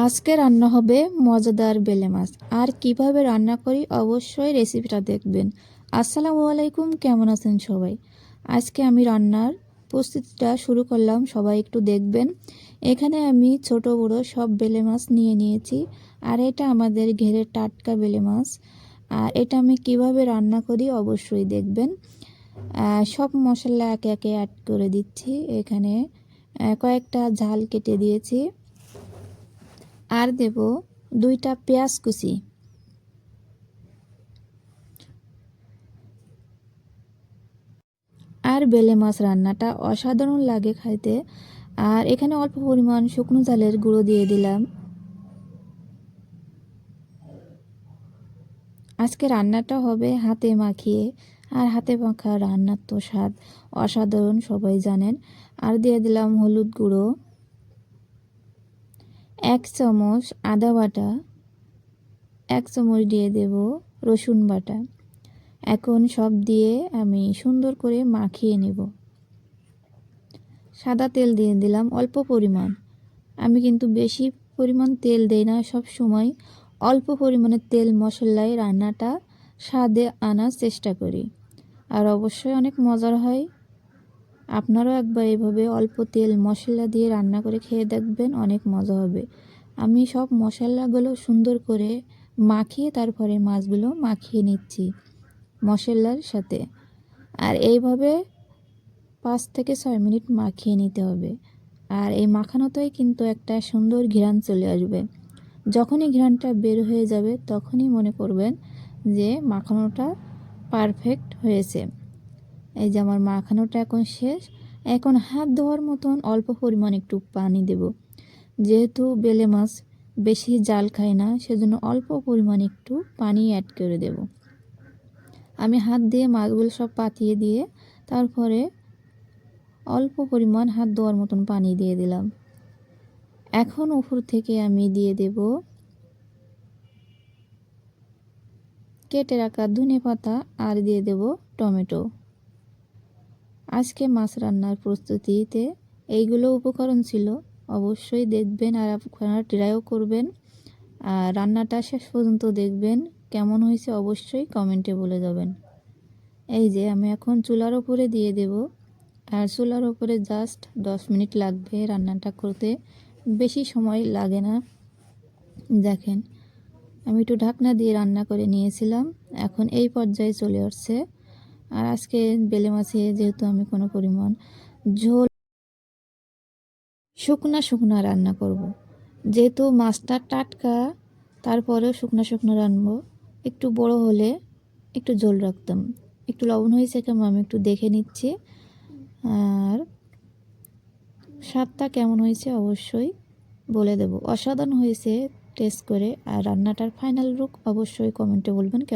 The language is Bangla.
আজকে রান্না হবে মজাদার বেলে মাছ। আর কিভাবে রান্না করি অবশ্যই রেসিপিটা দেখবেন। আসসালামু আলাইকুম, কেমন আছেন সবাই? আজকে আমি রান্নার প্রস্তুতিটা শুরু করলাম, সবাই একটু দেখবেন। এখানে আমি ছোট বড় সব বেলে মাছ নিয়ে নিয়েছি। আর এটা আমাদের ঘেরের টাটকা বেলে মাছ। আর এটা আমি কিভাবে রান্না করি অবশ্যই দেখবেন। সব মশলা একে একে অ্যাড করে দিচ্ছি। এখানে কয়েকটা ঝাল কেটে দিয়েছি। আর দেব 2টা পেঁয়াজ কুচি। আর বেলে মাছ রান্নাটা অসাধারণ লাগে খাইতে। আর এখানে অল্প পরিমাণ শুকনো ঝালের গুঁড়ো দিয়ে দিলাম। আজকে রান্নাটা হবে হাতে মাখিয়ে। আর হাতে মাখা রান্নার তো স্বাদ অসাধারণ, সবাই জানেন। আর দিয়ে দিলাম হলুদ গুঁড়ো, 1 চামচ আদা বাটা, 1 চামচ দিয়ে দেব রসুন বাটা। এখন সব দিয়ে আমি সুন্দর করে মাখিয়ে নেব। সাদা তেল দিয়ে দিলাম অল্প পরিমাণ। আমি কিন্তু বেশি পরিমাণ তেল দেই না, সব সময় অল্প পরিমাণে তেল মশলায় রান্নাটা স্বাদে আনার চেষ্টা করি। আর অবশ্যই অনেক মজার হয়। আপনারাও একবার এভাবে অল্প তেল মশলা দিয়ে রান্না করে খেয়ে দেখবেন, অনেক মজা হবে। আমি সব মশলাগুলো সুন্দর করে মাখিয়ে তারপরে মাছগুলো মাখিয়ে নিচ্ছি মশলার সাথে। আর এইভাবে 5 থেকে 6 মিনিট মাখিয়ে নিতে হবে। আর এই মাখানোতেই কিন্তু একটা সুন্দর ঘ্রাণ চলে আসবে। যখনই ঘ্রাণটা বের হয়ে যাবে তখনই মনে করবেন যে মাখানোটা পারফেক্ট হয়েছে। এই যে আমার মাখানোটা এখন শেষ। এখন হাত ধোয়ার মতন অল্প পরিমাণ একটু পানি দেব। যেহেতু বেলে মাছ বেশি জাল খায় না, সেজন্য অল্প পরিমাণ একটু পানি অ্যাড করে দেব। আমি হাত দিয়ে মাছগুলো সব পাতিয়ে দিয়ে তারপরে অল্প পরিমাণ হাত ধোয়ার মতন পানি দিয়ে দিলাম। এখন উপর থেকে আমি দিয়ে দেব কেটে রাখা ধনেপাতা আর দিয়ে দেব টমেটো। আজকে মাছ রান্নার প্রস্তুতিতে এইগুলো উপকরণ ছিল, অবশ্যই দেখবেন আর আপনারা ট্রাইও করবেন। আর রান্নাটা শেষ পর্যন্ত দেখবেন, কেমন হয়েছে অবশ্যই কমেন্টে বলে যাবেন। এই যে আমি এখন চুলার ওপরে দিয়ে দেব। আর চুলার ওপরে জাস্ট 10 মিনিট লাগবে রান্নাটা করতে, বেশি সময় লাগে না। দেখেন আমি একটু ঢাকনা দিয়ে রান্না করে নিয়েছিলাম, এখন এই পর্যায়ে চলে আসছে। আর আজকে বেলে মাছে যেহেতু আমি কোনো পরিমাণ ঝোল শুকনা রান্না করব। যেহেতু মাছটা টাটকা, তারপরেও শুকনা রান্নবো। একটু বড় হলে একটু ঝোল রাখতাম। একটু লবণ হয়েছে কেমন আমি একটু দেখে নিচ্ছি। আর স্বাদটা কেমন হয়েছে অবশ্যই বলে দেব। অসাধারণ হয়েছে টেস্ট করে। আর রান্নাটার ফাইনাল লুক অবশ্যই কমেন্টে বলবেন কেমন।